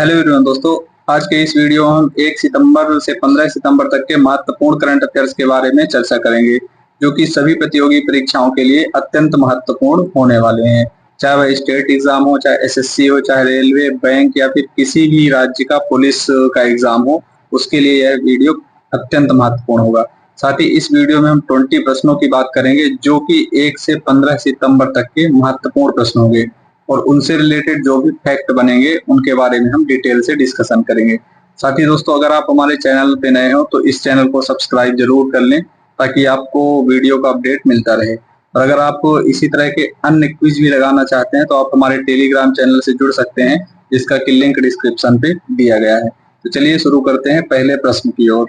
Hello everyone दोस्तों, आज के इस वीडियो में हम 1 सितंबर से 15 सितंबर तक के महत्वपूर्ण करंट अफेयर्स के बारे में चर्चा करेंगे, जो कि सभी प्रतियोगी परीक्षाओं के लिए अत्यंत महत्वपूर्ण होने वाले हैं। चाहे वह स्टेट एग्जाम हो, चाहे एसएससी हो, चाहे रेलवे, बैंक या फिर किसी भी राज्य का पुलिस का एग्जाम हो, उसके लिए यह वीडियो अत्यंत महत्वपूर्ण होगा। साथ ही इस वीडियो में हम 20 प्रश्नों की बात करेंगे, जो कि 1 से 15 सितंबर तक के महत्वपूर्ण प्रश्न होंगे और उनसे रिलेटेड जो भी फैक्ट बनेंगे उनके बारे में हम डिटेल से डिस्कशन करेंगे। साथ ही दोस्तों, अगर आप हमारे चैनल पे नए हो तो इस चैनल को सब्सक्राइब जरूर कर लें, ताकि आपको वीडियो का अपडेट मिलता रहे। और अगर आप इसी तरह के अन्य क्विज भी लगाना चाहते हैं तो आप हमारे टेलीग्राम चैनल से जुड़ सकते हैं, जिसका कि लिंक डिस्क्रिप्शन पे दिया गया है। तो चलिए शुरू करते हैं पहले प्रश्न की ओर।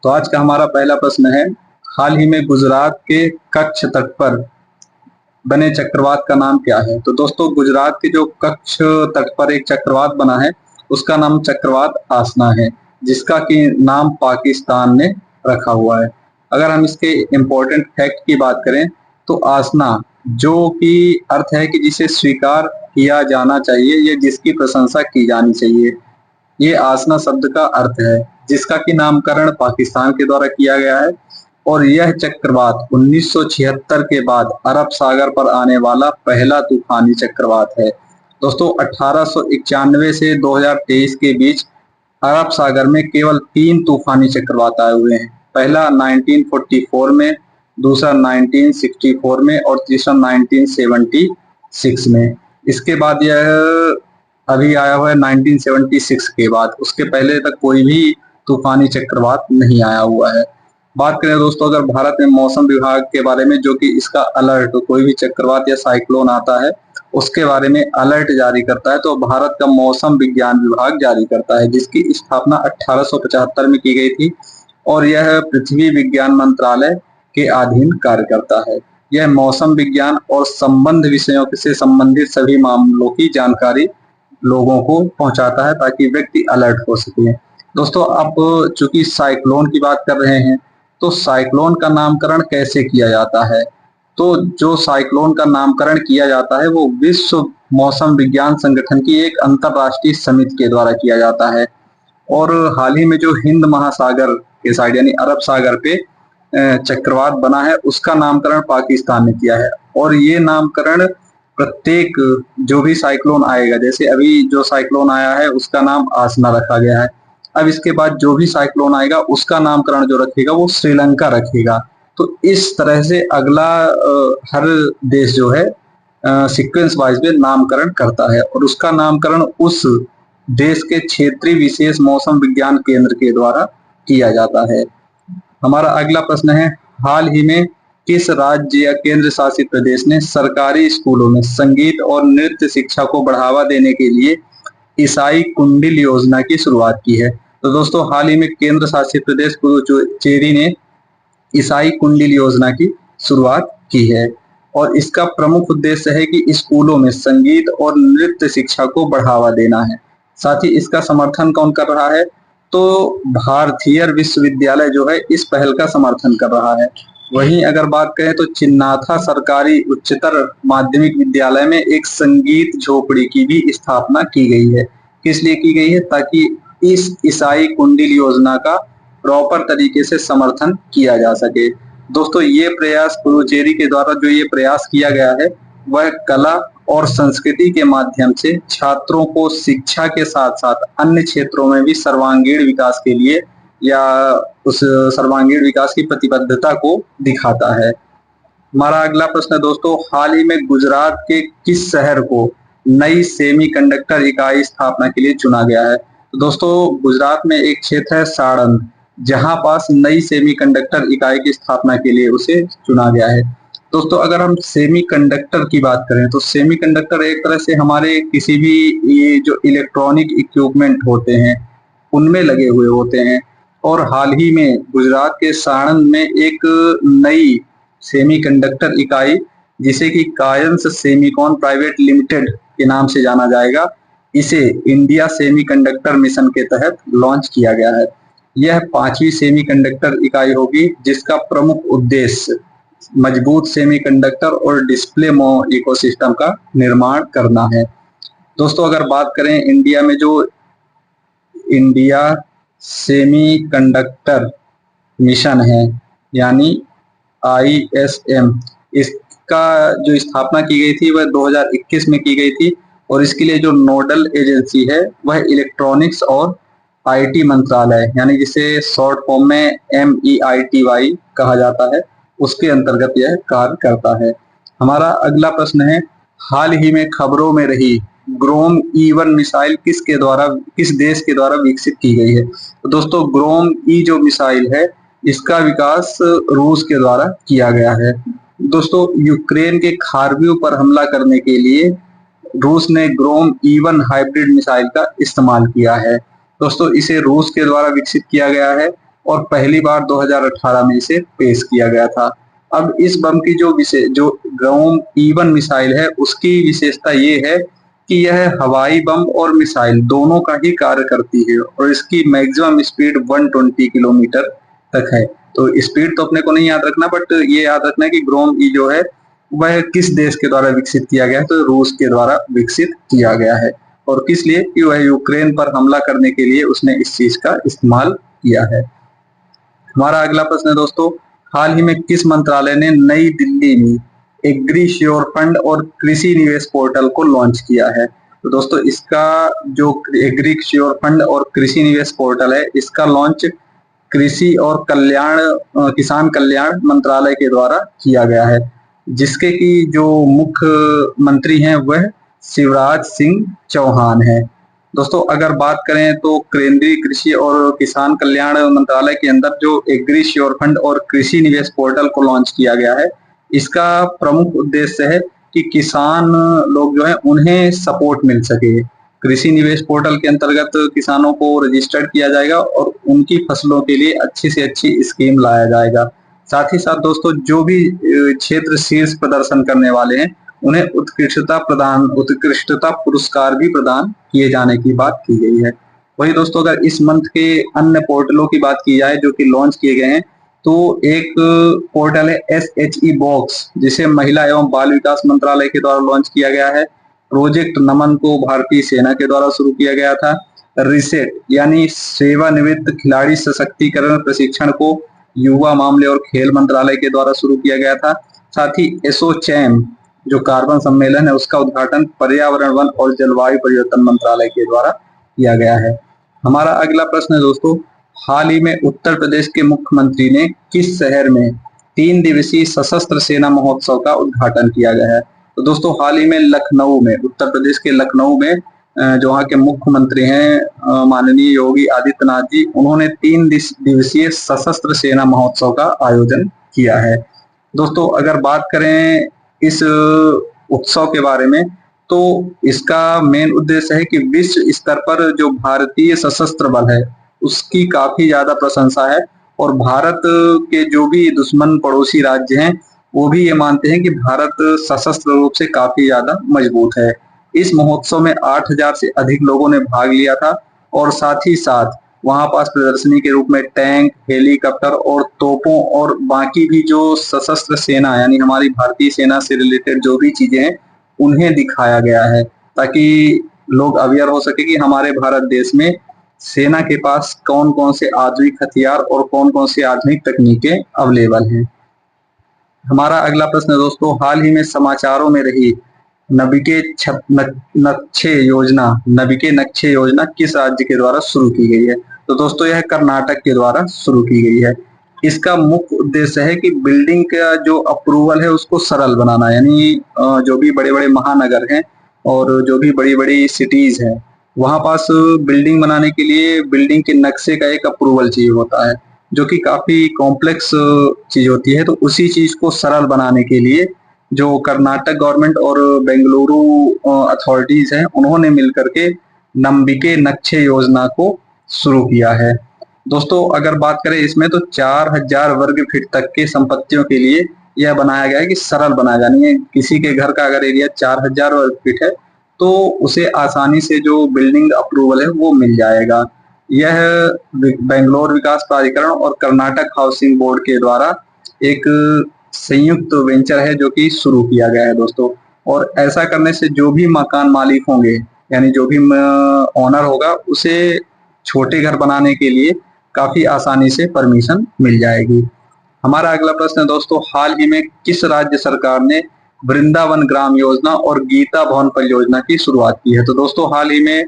तो आज का हमारा पहला प्रश्न है, हाल ही में गुजरात के कच्छ तट पर बने चक्रवात का नाम क्या है? तो दोस्तों, गुजरात के जो कच्छ तट पर एक चक्रवात बना है उसका नाम चक्रवात आसना है, जिसका कि नाम पाकिस्तान ने रखा हुआ है। अगर हम इसके इम्पोर्टेंट फैक्ट की बात करें तो आसना, जो कि अर्थ है कि जिसे स्वीकार किया जाना चाहिए या जिसकी प्रशंसा की जानी चाहिए, ये आसना शब्द का अर्थ है, जिसका कि नामकरण पाकिस्तान के द्वारा किया गया है। और यह चक्रवात 1976 के बाद अरब सागर पर आने वाला पहला तूफानी चक्रवात है। दोस्तों, 1891 से 2023 के बीच अरब सागर में केवल 3 तूफानी चक्रवात आए हुए हैं। पहला 1944 में, दूसरा 1964 में और तीसरा 1976 में। इसके बाद यह अभी आया हुआ है 1976 के बाद। उसके पहले तक कोई भी तूफानी चक्रवात नहीं आया हुआ है। बात करें दोस्तों अगर भारत में मौसम विभाग के बारे में, जो कि इसका अलर्ट, कोई भी चक्रवात या साइक्लोन आता है उसके बारे में अलर्ट जारी करता है, तो भारत का मौसम विज्ञान विभाग जारी करता है, जिसकी स्थापना 1875 में की गई थी और यह पृथ्वी विज्ञान मंत्रालय के अधीन कार्य करता है। यह मौसम विज्ञान और संबंध विषयों से संबंधित सभी मामलों की जानकारी लोगों को पहुंचाता है, ताकि व्यक्ति अलर्ट हो सके। दोस्तों, आप चूंकि साइक्लोन की बात कर रहे हैं, तो साइक्लोन का नामकरण कैसे किया जाता है? तो जो साइक्लोन का नामकरण किया जाता है वो विश्व मौसम विज्ञान संगठन की एक अंतरराष्ट्रीय समिति के द्वारा किया जाता है। और हाल ही में जो हिंद महासागर के साइड यानी अरब सागर पे चक्रवात बना है, उसका नामकरण पाकिस्तान ने किया है। और ये नामकरण प्रत्येक जो भी साइक्लोन आएगा, जैसे अभी जो साइक्लोन आया है उसका नाम आसना रखा गया है, अब इसके बाद जो भी साइक्लोन आएगा उसका नामकरण जो रखेगा वो श्रीलंका रखेगा। तो इस तरह से अगला हर देश जो है सीक्वेंस वाइज में नामकरण करता है और उसका नामकरण उस देश के क्षेत्रीय विशेष मौसम विज्ञान केंद्र के द्वारा किया जाता है। हमारा अगला प्रश्न है, हाल ही में किस राज्य या केंद्र शासित प्रदेश ने सरकारी स्कूलों में संगीत और नृत्य शिक्षा को बढ़ावा देने के लिए ईसाई कुंडिल योजना की शुरुआत की है? तो दोस्तों, हाल ही में केंद्र शासित प्रदेश पुडुचेरी ने ईसाई कुंडिल योजना की शुरुआत की है और इसका प्रमुख उद्देश्य है कि स्कूलों में संगीत और नृत्य शिक्षा को बढ़ावा देना है। साथ ही इसका समर्थन कौन कर रहा है? तो भारतीय विश्वविद्यालय जो है इस पहल का समर्थन कर रहा है। वहीं अगर बात करें तो चिन्नाथा सरकारी उच्चतर माध्यमिक विद्यालय में एक संगीत झोपड़ी की भी स्थापना की गई है। किस लिए की गई है? ताकि इस ईसाई कुंडिल योजना का प्रॉपर तरीके से समर्थन किया जा सके। दोस्तों, ये प्रयास पुडुचेरी के द्वारा जो ये प्रयास किया गया है वह कला और संस्कृति के माध्यम से छात्रों को शिक्षा के साथ साथ अन्य क्षेत्रों में भी सर्वांगीण विकास के लिए या उस सर्वांगीण विकास की प्रतिबद्धता को दिखाता है। हमारा अगला प्रश्न है दोस्तों, हाल ही में गुजरात के किस शहर को नई सेमीकंडक्टर इकाई स्थापना के लिए चुना गया है? तो दोस्तों, गुजरात में एक क्षेत्र है साड़ंद, जहां पास नई सेमीकंडक्टर इकाई की स्थापना के लिए उसे चुना गया है। दोस्तों, अगर हम सेमीकंडक्टर की बात करें तो सेमीकंडक्टर एक तरह से हमारे किसी भी ये जो इलेक्ट्रॉनिक इक्विपमेंट होते हैं उनमें लगे हुए होते हैं। और हाल ही में गुजरात के साणंद में एक नई सेमीकंडक्टर इकाई, जिसे कि कायंस सेमीकॉन प्राइवेट लिमिटेड के नाम से जाना जाएगा, इसे इंडिया सेमीकंडक्टर मिशन के तहत लॉन्च किया गया है। यह 5वीं सेमीकंडक्टर इकाई होगी, जिसका प्रमुख उद्देश्य मजबूत सेमीकंडक्टर और डिस्प्ले इकोसिस्टम का निर्माण करना है। दोस्तों, अगर बात करें इंडिया में जो इंडिया सेमीकंडक्टर मिशन है, यानी ISM। इसका जो स्थापना की गई थी वह 2021 में की गई थी और इसके लिए जो नोडल एजेंसी है वह इलेक्ट्रॉनिक्स और IT मंत्रालय, यानी जिसे शॉर्ट फॉर्म में MEITY कहा जाता है, उसके अंतर्गत यह कार्य करता है। हमारा अगला प्रश्न है, हाल ही में खबरों में रही ग्रोम E1 मिसाइल किस देश के द्वारा विकसित की गई है? तो दोस्तों ग्रोम E जो मिसाइल है इसका विकास रूस के द्वारा किया गया है। दोस्तों यूक्रेन के खार्किव पर हमला करने के लिए रूस ने ग्रोम E1 हाइब्रिड मिसाइल का इस्तेमाल किया है। दोस्तों इसे रूस के द्वारा विकसित किया गया है और पहली बार 2018 में इसे पेश किया गया था। अब इस बम की जो ग्रोम E1 मिसाइल है उसकी विशेषता ये है कि यह हवाई बम और मिसाइल दोनों का ही कार्य करती है और इसकी मैक्सिमम स्पीड 120 किलोमीटर तक है। तो स्पीड तो अपने को नहीं याद रखना, बट ये याद रखना है कि ग्रोम ई जो है वह किस देश के द्वारा विकसित किया गया है, तो रूस के द्वारा विकसित किया गया है। और किस लिए? कि वह यूक्रेन पर हमला करने के लिए उसने इस चीज का इस्तेमाल किया है। हमारा अगला प्रश्न है दोस्तों, हाल ही में किस मंत्रालय ने नई दिल्ली में एग्री श्योर फंड और कृषि निवेश पोर्टल को लॉन्च किया है? तो दोस्तों इसका जो एग्री श्योर फंड और कृषि निवेश पोर्टल है इसका लॉन्च कृषि और किसान कल्याण मंत्रालय के द्वारा किया गया है, जिसके की जो मुख्य मंत्री हैं वह शिवराज सिंह चौहान है। दोस्तों अगर बात करें तो केंद्रीय कृषि और किसान कल्याण मंत्रालय के अंदर जो एग्री श्योर फंड और कृषि निवेश पोर्टल को लॉन्च किया गया है, इसका प्रमुख उद्देश्य है कि किसान लोग जो है उन्हें सपोर्ट मिल सके। कृषि निवेश पोर्टल के अंतर्गत किसानों को रजिस्टर्ड किया जाएगा और उनकी फसलों के लिए अच्छी से अच्छी स्कीम लाया जाएगा। साथ ही साथ दोस्तों जो भी क्षेत्र शीर्ष प्रदर्शन करने वाले हैं उन्हें उत्कृष्टता पुरस्कार भी प्रदान किए जाने की बात की गई है। वही दोस्तों अगर इस मंथ के अन्य पोर्टलों की बात की जाए जो कि लॉन्च किए गए हैं, तो एक पोर्टल है SHE बॉक्स, जिसे महिला एवं बाल विकास मंत्रालय के द्वारा लॉन्च किया गया है। प्रोजेक्ट नमन को भारतीय सेना के द्वारा शुरू किया गया था। रिसेट यानी सेवानिवृत्त खिलाड़ी सशक्तिकरण प्रशिक्षण को युवा मामले और खेल मंत्रालय के द्वारा शुरू किया गया था। साथ ही एसोचैम जो कार्बन सम्मेलन है उसका उद्घाटन पर्यावरण वन और जलवायु परिवर्तन मंत्रालय के द्वारा किया गया है। हमारा अगला प्रश्न है दोस्तों, हाल ही में उत्तर प्रदेश के मुख्यमंत्री ने किस शहर में 3 दिवसीय सशस्त्र सेना महोत्सव का उद्घाटन किया गया है? तो दोस्तों हाल ही में लखनऊ में, उत्तर प्रदेश के लखनऊ में जो वहाँ के मुख्यमंत्री हैं माननीय योगी आदित्यनाथ जी, उन्होंने 3 दिवसीय सशस्त्र सेना महोत्सव का आयोजन किया है। दोस्तों अगर बात करें इस उत्सव के बारे में, तो इसका मेन उद्देश्य है कि विश्व स्तर पर जो भारतीय सशस्त्र बल है उसकी काफी ज्यादा प्रशंसा है और भारत के जो भी दुश्मन पड़ोसी राज्य हैं वो भी ये मानते हैं कि भारत सशस्त्र रूप से काफी ज्यादा मजबूत है। इस महोत्सव में 8,000 से अधिक लोगों ने भाग लिया था और साथ ही साथ वहां पास प्रदर्शनी के रूप में टैंक, हेलीकॉप्टर और तोपों और बाकी भी जो सशस्त्र सेना यानी हमारी भारतीय सेना से रिलेटेड जो भी चीजें हैं उन्हें दिखाया गया है, ताकि लोग अवेयर हो सके कि हमारे भारत देश में सेना के पास कौन कौन से आधुनिक हथियार और कौन कौन से आधुनिक तकनीकें अवेलेबल हैं। हमारा अगला प्रश्न है दोस्तों, हाल ही में समाचारों में रही नबिके नक्शे योजना किस राज्य के द्वारा शुरू की गई है? तो दोस्तों यह कर्नाटक के द्वारा शुरू की गई है। इसका मुख्य उद्देश्य है कि बिल्डिंग का जो अप्रूवल है उसको सरल बनाना, यानी जो भी बड़े बड़े महानगर हैं और जो भी बड़ी बड़ी सिटीज हैं वहां पास बिल्डिंग बनाने के लिए बिल्डिंग के नक्शे का एक अप्रूवल चाहिए होता है, जो कि काफी कॉम्प्लेक्स चीज होती है। तो उसी चीज को सरल बनाने के लिए जो कर्नाटक गवर्नमेंट और बेंगलुरु अथॉरिटीज हैं उन्होंने मिलकर के नंबिके नक्शे योजना को शुरू किया है। दोस्तों अगर बात करें इसमें तो 4,000 वर्ग फीट तक के संपत्तियों के लिए यह बनाया गया है कि सरल बनाया जाना है। किसी के घर का अगर एरिया 4,000 वर्ग फीट है तो उसे आसानी से जो बिल्डिंग अप्रूवल है वो मिल जाएगा। यह बेंगलोर विकास प्राधिकरण और कर्नाटक हाउसिंग बोर्ड के द्वारा एक संयुक्त वेंचर है जो कि शुरू किया गया है दोस्तों। और ऐसा करने से जो भी मकान मालिक होंगे यानी जो भी ओनर होगा उसे छोटे घर बनाने के लिए काफी आसानी से परमिशन मिल जाएगी। हमारा अगला प्रश्न है दोस्तों, हाल ही में किस राज्य सरकार ने वृंदावन ग्राम योजना और गीता भवन परियोजना की शुरुआत की है? तो दोस्तों हाल ही में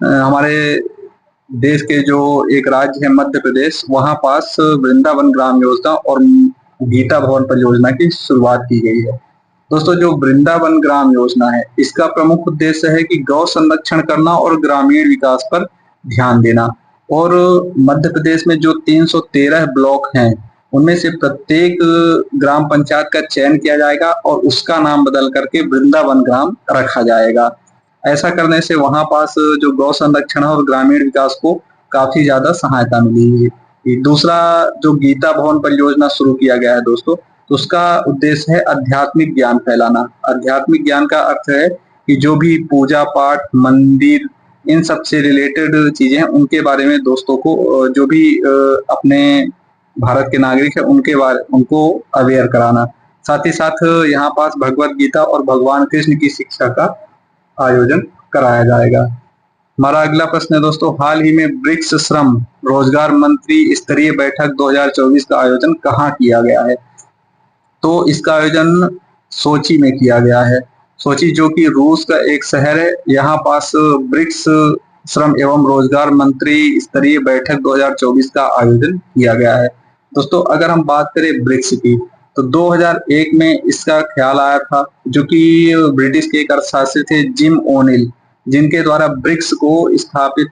हमारे देश के जो एक राज्य है मध्य प्रदेश, वहां पास वृंदावन ग्राम योजना और गीता भवन परियोजना की शुरुआत की गई है। दोस्तों जो वृंदावन ग्राम योजना है, इसका प्रमुख उद्देश्य है कि गौ संरक्षण करना और ग्रामीण विकास पर ध्यान देना। और मध्य प्रदेश में जो 313 ब्लॉक हैं, उनमें से प्रत्येक ग्राम पंचायत का चयन किया जाएगा और उसका नाम बदल करके वृंदावन ग्राम रखा जाएगा। ऐसा करने से वहां पास जो गौ संरक्षण और ग्रामीण विकास को काफी ज्यादा सहायता मिलेगी। दूसरा जो गीता भवन परियोजना शुरू किया गया है दोस्तों, तो उसका उद्देश्य है आध्यात्मिक ज्ञान फैलाना। आध्यात्मिक ज्ञान का अर्थ है कि जो भी पूजा पाठ, मंदिर, इन सब से रिलेटेड चीजें हैं, उनके बारे में दोस्तों को जो भी अपने भारत के नागरिक है उनको अवेयर कराना। साथ ही साथ यहाँ पास भगवत गीता और भगवान कृष्ण की शिक्षा का आयोजन कराया जाएगा। हमारा अगला प्रश्न है दोस्तों, हाल ही में ब्रिक्स श्रम रोजगार मंत्री स्तरीय बैठक 2024 का आयोजन कहाँ किया गया है? तो इसका आयोजन सोची में किया गया है। सोची जो कि रूस का एक शहर है, यहाँ पास ब्रिक्स श्रम एवं रोजगार मंत्री स्तरीय बैठक 2024 का आयोजन किया गया है। दोस्तों अगर हम बात करें ब्रिक्स की, तो 2001 में इसका ख्याल आया था, जो कि ब्रिटिश के एक अर्थशास्त्री थे जिम ओनिल, जिनके द्वारा ब्रिक्स को स्थापित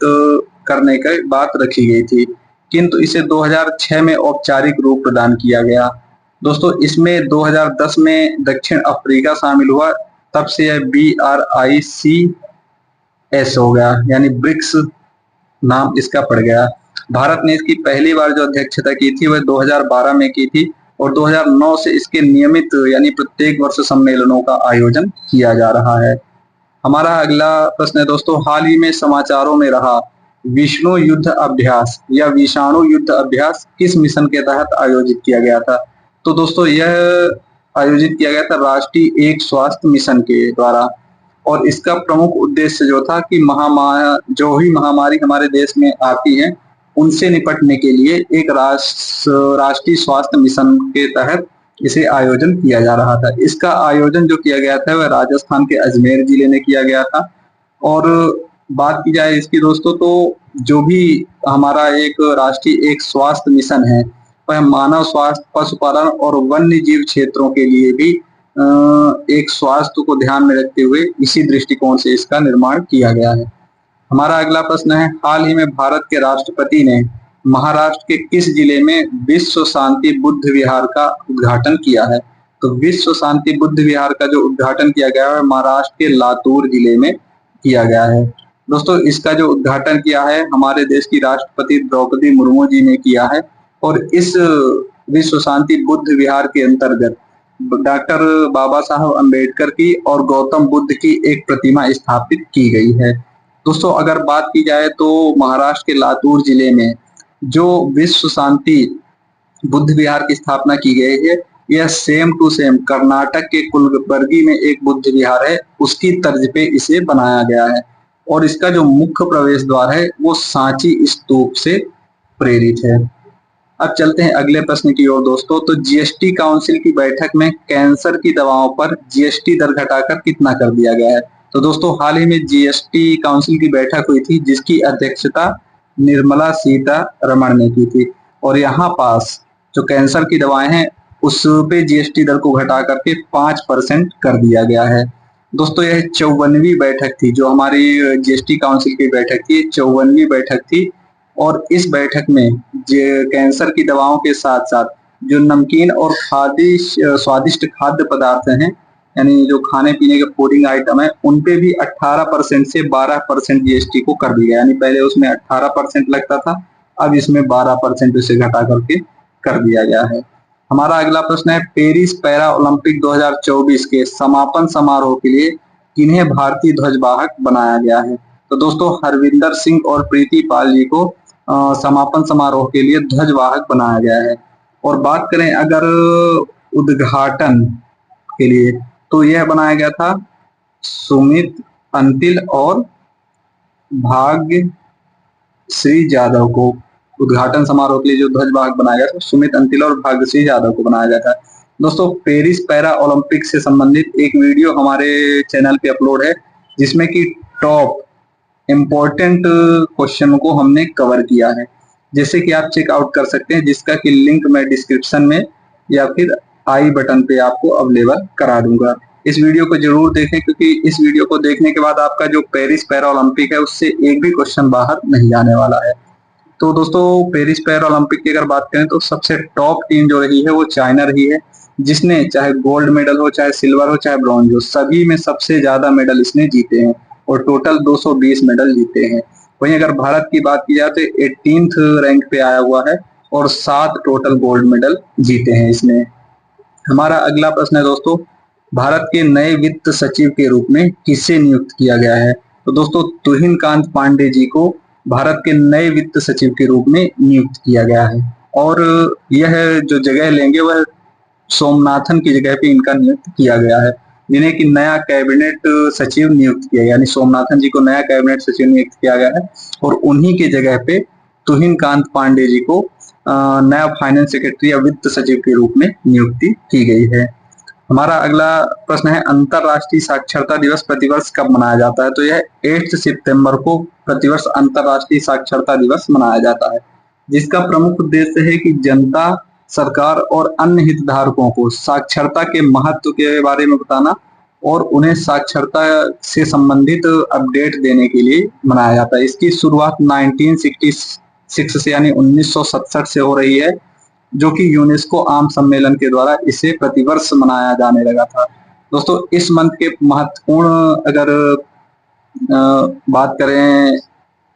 करने की बात रखी गई थी, किंतु इसे 2006 में औपचारिक रूप प्रदान किया गया। दोस्तों इसमें 2010 में दक्षिण अफ्रीका शामिल हुआ, तब से यह BRICS हो गया, यानी ब्रिक्स नाम इसका पड़ गया। भारत ने इसकी पहली बार जो अध्यक्षता की थी वह 2012 में की थी और 2009 से इसके नियमित यानी प्रत्येक वर्ष सम्मेलनों का आयोजन किया जा रहा है। हमारा अगला प्रश्न है दोस्तों, हाल ही में समाचारों में रहा विष्णु युद्ध अभ्यास या विषाणु युद्ध अभ्यास किस मिशन के तहत आयोजित किया गया था? तो दोस्तों यह आयोजित किया गया था राष्ट्रीय एक स्वास्थ्य मिशन के द्वारा, और इसका प्रमुख उद्देश्य जो था कि जो ही महामारी हमारे देश में आती है उनसे निपटने के लिए एक राष्ट्रीय स्वास्थ्य मिशन के तहत इसे आयोजन किया जा रहा था। इसका आयोजन जो किया गया था वह राजस्थान के अजमेर जिले में किया गया था। और बात की जाए इसकी दोस्तों, तो जो भी हमारा एक राष्ट्रीय एक स्वास्थ्य मिशन है वह मानव स्वास्थ्य, पशुपालन और वन्य जीव क्षेत्रों के लिए भी एक स्वास्थ्य को ध्यान में रखते हुए इसी दृष्टिकोण से इसका निर्माण किया गया है। हमारा अगला प्रश्न है, हाल ही में भारत के राष्ट्रपति ने महाराष्ट्र के किस जिले में विश्व शांति बुद्ध विहार का उद्घाटन किया है? तो विश्व शांति बुद्ध विहार का जो उद्घाटन किया गया है महाराष्ट्र के लातूर जिले में किया गया है। दोस्तों इसका जो उद्घाटन किया है हमारे देश की राष्ट्रपति द्रौपदी मुर्मू जी ने किया है, और इस विश्व शांति बुद्ध विहार के अंतर्गत डॉक्टर बाबा साहब अम्बेडकर की और गौतम बुद्ध की एक प्रतिमा स्थापित की गई है। दोस्तों अगर बात की जाए तो महाराष्ट्र के लातूर जिले में जो विश्व शांति बुद्ध विहार की स्थापना की गई है, यह सेम टू सेम कर्नाटक के कुलबर्गी में एक बुद्ध विहार है, उसकी तर्ज पे इसे बनाया गया है। और इसका जो मुख्य प्रवेश द्वार है वो सांची स्तूप से प्रेरित है। अब चलते हैं अगले प्रश्न की ओर दोस्तों। तो जीएसटी काउंसिल की बैठक में कैंसर की दवाओं पर जीएसटी दर घटाकर कितना कर दिया गया है? तो दोस्तों हाल ही में जीएसटी काउंसिल की बैठक हुई थी जिसकी अध्यक्षता निर्मला सीतारमण ने की थी, और यहाँ पास जो कैंसर की दवाएं हैं उस पे जीएसटी दर को घटा करके 5% कर दिया गया है। दोस्तों यह 54वीं बैठक थी, जो हमारी जीएसटी काउंसिल की बैठक थी, 54वीं बैठक थी। और इस बैठक में कैंसर की दवाओं के साथ साथ जो नमकीन और स्वादिष्ट खाद्य पदार्थ हैं, यानी जो खाने पीने के फूडिंग आइटम है, उन पे भी 18% से 12% जीएसटी को कर दिया। यानी पहले उसमें 18% लगता था, अब इसमें 12% उसे घटा करके कर दिया गया है। हमारा अगला प्रश्न है, पेरिस पैरा ओलंपिक 2024 के समापन समारोह के लिए किन्हें भारतीय ध्वजवाहक बनाया गया है? तो दोस्तों हरविंदर सिंह और प्रीति पाल जी को समापन समारोह के लिए ध्वजवाहक बनाया गया है। और बात करें अगर उद्घाटन के लिए, तो यह बनाया गया था सुमित अंतिल और भाग्य श्री यादव को। उद्घाटन समारोह के लिए जो ध्वजवाहक बनाया गया था सुमित अंतिल और भाग्यश्री यादव को बनाया गया था। दोस्तों पेरिस पैरा ओलंपिक से संबंधित एक वीडियो हमारे चैनल पे अपलोड है, जिसमें कि टॉप इम्पोर्टेंट क्वेश्चन को हमने कवर किया है, जैसे कि आप चेकआउट कर सकते हैं, जिसका कि लिंक मैं डिस्क्रिप्शन में या फिर आई बटन पे आपको अवेलेबल करा दूंगा। इस वीडियो को जरूर देखें, क्योंकि इस वीडियो को देखने के बाद आपका जो पेरिस पैरा ओलंपिक है उससे एक भी क्वेश्चन बाहर नहीं आने वाला है। तो दोस्तों पेरिस पैरा ओलंपिक की अगर बात करें तो सबसे टॉप टीम जो रही है वो चाइना रही है, जिसने चाहे गोल्ड मेडल हो, चाहे सिल्वर हो, चाहे ब्रॉन्ज हो, सभी में सबसे ज्यादा मेडल इसने जीते हैं और टोटल 220 मेडल जीते हैं। वहीं अगर भारत की बात की जाए तो 18th रैंक पे आया हुआ है और 7 टोटल गोल्ड मेडल जीते हैं इसने। हमारा अगला प्रश्न है दोस्तों, भारत के नए वित्त सचिव के रूप में किसे नियुक्त किया गया है? तो दोस्तों तुहिन कांत पांडे जी को भारत के नए वित्त सचिव के रूप में नियुक्त किया गया है और यह जो जगह लेंगे वह सोमनाथन की जगह पे इनका नियुक्त किया गया है, जिन्हें कि नया कैबिनेट सचिव नियुक्त किया गया, यानी सोमनाथन जी को नया कैबिनेट सचिव नियुक्त किया गया है और उन्हीं के जगह पे तुहिन कांत पांडे जी को नया फाइनेंस सेक्रेटरी या वित्त सचिव के रूप में नियुक्ति की गई है। हमारा अगला प्रश्न है, अंतरराष्ट्रीय साक्षरता दिवस प्रतिवर्ष कब मनाया जाता है? तो यह 8 सितंबर को प्रतिवर्ष अंतरराष्ट्रीय साक्षरता दिवस मनाया जाता है, जिसका प्रमुख उद्देश्य है कि जनता, सरकार और अन्य हितधारकों को साक्षरता के महत्व के बारे में बताना और उन्हें साक्षरता से संबंधित अपडेट देने के लिए मनाया जाता है। इसकी शुरुआत 1966 से यानी 1967 से हो रही है, जो कि यूनेस्को आम सम्मेलन के द्वारा इसे प्रतिवर्ष मनाया जाने लगा था। दोस्तों इस मंथ के महत्वपूर्ण अगर बात करें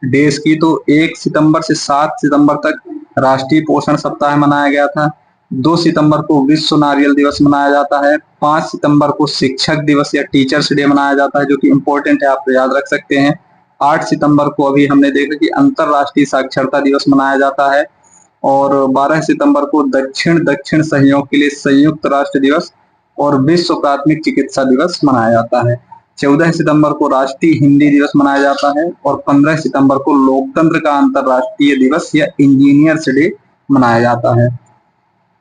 डेज की तो 1 सितंबर से 7 सितंबर तक राष्ट्रीय पोषण सप्ताह मनाया गया था। 2 सितंबर को विश्व नारियल दिवस मनाया जाता है। 5 सितंबर को शिक्षक दिवस या टीचर्स डे मनाया जाता है, जो कि इम्पोर्टेंट है, आप याद रख सकते हैं। 8 सितंबर को अभी हमने देखा कि अंतरराष्ट्रीय साक्षरता दिवस मनाया जाता है और 12 सितंबर को दक्षिण दक्षिण सहयोग के लिए संयुक्त राष्ट्र दिवस और विश्व प्राथमिक चिकित्सा दिवस मनाया जाता है। 14 सितंबर को राष्ट्रीय हिंदी दिवस मनाया जाता है और 15 सितंबर को लोकतंत्र का अंतरराष्ट्रीय दिवस या इंजीनियर्स डे मनाया जाता है।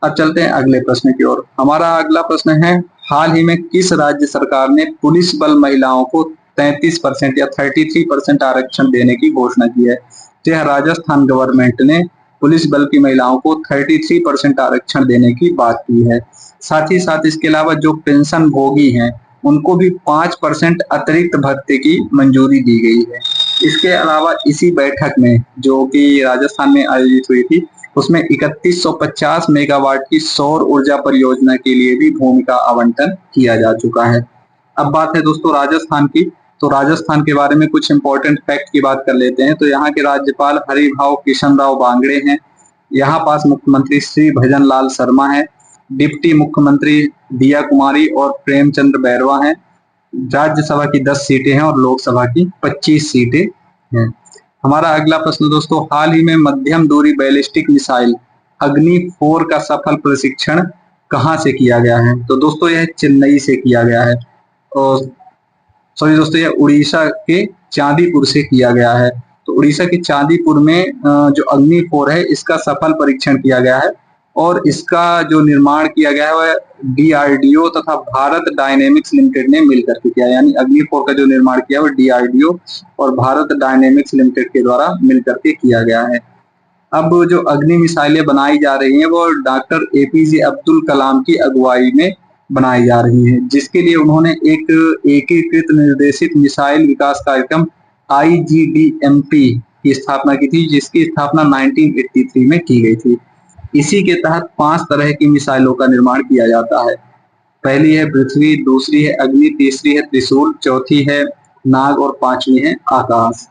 अब चलते हैं अगले प्रश्न की ओर। हमारा अगला प्रश्न है, हाल ही में किस राज्य सरकार ने पुलिस बल महिलाओं को 33% या 33% आरक्षण देने की घोषणा की है? तो यह राजस्थान गवर्नमेंट ने पुलिस बल की महिलाओं को 33% आरक्षण देने की बात की है। साथ ही साथ इसके अलावा जो पेंशन भोगी हैं उनको भी 5% अतिरिक्त भत्ते की मंजूरी दी गई है। इसके अलावा इसी बैठक में जो कि राजस्थान में आयोजित हुई थी उसमें 3150 मेगावाट की सौर ऊर्जा परियोजना के लिए भी भूमि का आवंटन किया जा चुका है। अब बात है दोस्तों राजस्थान की, तो राजस्थान के बारे में कुछ इंपॉर्टेंट फैक्ट की बात कर लेते हैं। तो यहाँ के राज्यपाल हरिभाव किशन राव बांगड़े हैं। यहाँ पास मुख्यमंत्री श्री भजन लाल शर्मा है। डिप्टी मुख्यमंत्री दिया कुमारी और प्रेमचंद्र बैरवा हैं। राज्यसभा की 10 सीटें हैं और लोकसभा की 25 सीटें हैं। हमारा अगला प्रश्न दोस्तों, हाल ही में मध्यम दूरी बैलिस्टिक मिसाइल अग्नि 4 का सफल प्रशिक्षण कहाँ से किया गया है? तो दोस्तों यह चेन्नई से किया गया है और सॉरी दोस्तों यह उड़ीसा के चांदीपुर से किया गया है। तो उड़ीसा के चांदीपुर में जो अग्नि 4 है इसका सफल परीक्षण किया गया है और इसका जो निर्माण किया गया है वह डीआरडीओ तथा भारत डायनेमिक्स लिमिटेड ने मिलकर के किया, यानी अग्नि 4 का जो निर्माण किया वो डीआरडीओ और भारत डायनेमिक्स लिमिटेड के द्वारा मिलकर के किया गया है। अब जो अग्नि मिसाइलें बनाई जा रही हैं वो डॉक्टर एपीजे अब्दुल कलाम की अगुवाई में बनाई जा रही हैं, जिसके लिए उन्होंने एक एकीकृत निर्देशित मिसाइल विकास कार्यक्रम आईजीडीएमपी की स्थापना की थी, जिसकी स्थापना 1983 में की गई थी। इसी के तहत 5 तरह की मिसाइलों का निर्माण किया जाता है। पहली है पृथ्वी, दूसरी है अग्नि, तीसरी है त्रिशूल, चौथी है नाग और 5वीं है आकाश।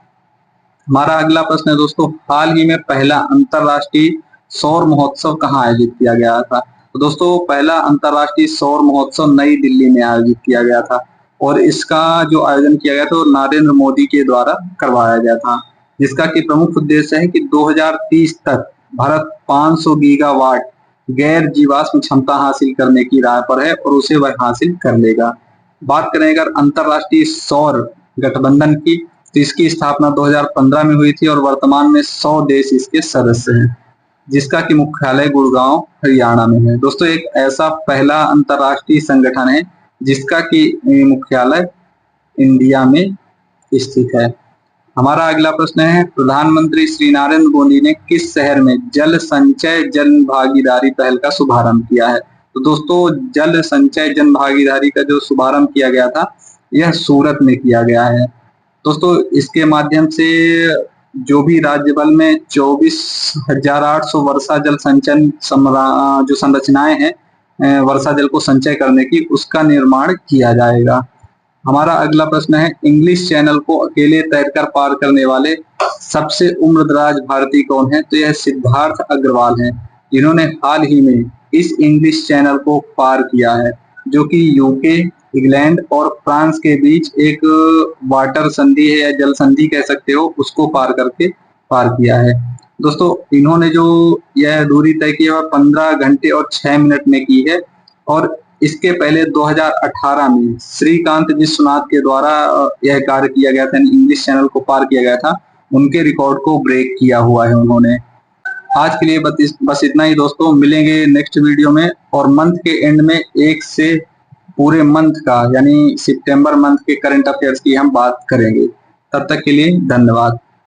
हमारा अगला प्रश्न है दोस्तों, हाल ही में पहला अंतरराष्ट्रीय सौर महोत्सव कहाँ आयोजित किया गया था? तो दोस्तों पहला अंतरराष्ट्रीय सौर महोत्सव नई दिल्ली में आयोजित किया गया था और इसका जो आयोजन किया गया था वो नरेंद्र मोदी के द्वारा करवाया गया था, जिसका कि प्रमुख उद्देश्य है कि 2030 तक भारत 500 गीगावाट गैर जीवाश्म क्षमता हासिल करने की राह पर है और उसे वह हासिल कर लेगा। बात करें अगर अंतरराष्ट्रीय सौर गठबंधन की, तो इसकी स्थापना 2015 में हुई थी और वर्तमान में 100 देश इसके सदस्य हैं, जिसका कि मुख्यालय गुड़गांव हरियाणा में है। दोस्तों एक ऐसा पहला अंतरराष्ट्रीय संगठन है जिसका कि मुख्यालय इंडिया में स्थित है। हमारा अगला प्रश्न है, प्रधानमंत्री श्री नरेंद्र मोदी ने किस शहर में जल संचय जन भागीदारी पहल का शुभारंभ किया है? तो दोस्तों जल संचय जन भागीदारी का जो शुभारंभ किया गया था यह सूरत में किया गया है। दोस्तों इसके माध्यम से जो भी राज्य बल में 24,800 वर्षा जल संचयन जो संरचनाएं हैं वर्षा जल को संचय करने की, उसका निर्माण किया जाएगा। हमारा अगला प्रश्न है, इंग्लिश चैनल को अकेले तैरकर पार करने वाले सबसे उम्रदराज भारतीय कौन है? तो यह सिद्धार्थ अग्रवाल हैं, जिन्होंने हाल ही में इस इंग्लिश चैनल को पार किया है, जो कि यूके, इंग्लैंड और फ्रांस के बीच एक वाटर संधि है या जल संधि कह सकते हो, उसको पार करके पार किया है। दोस्तों इन्होंने जो यह दूरी तय की है 15 घंटे और 6 मिनट में की है और इसके पहले 2018 में श्रीकांत विश्वनाथ के द्वारा यह कार्य किया गया था, इंग्लिश चैनल को पार किया गया था, उनके रिकॉर्ड को ब्रेक किया हुआ है उन्होंने। आज के लिए बस इतना ही दोस्तों, मिलेंगे नेक्स्ट वीडियो में और मंथ के एंड में एक से पूरे मंथ का यानी सितंबर मंथ के करंट अफेयर्स की हम बात करेंगे। तब तक के लिए धन्यवाद।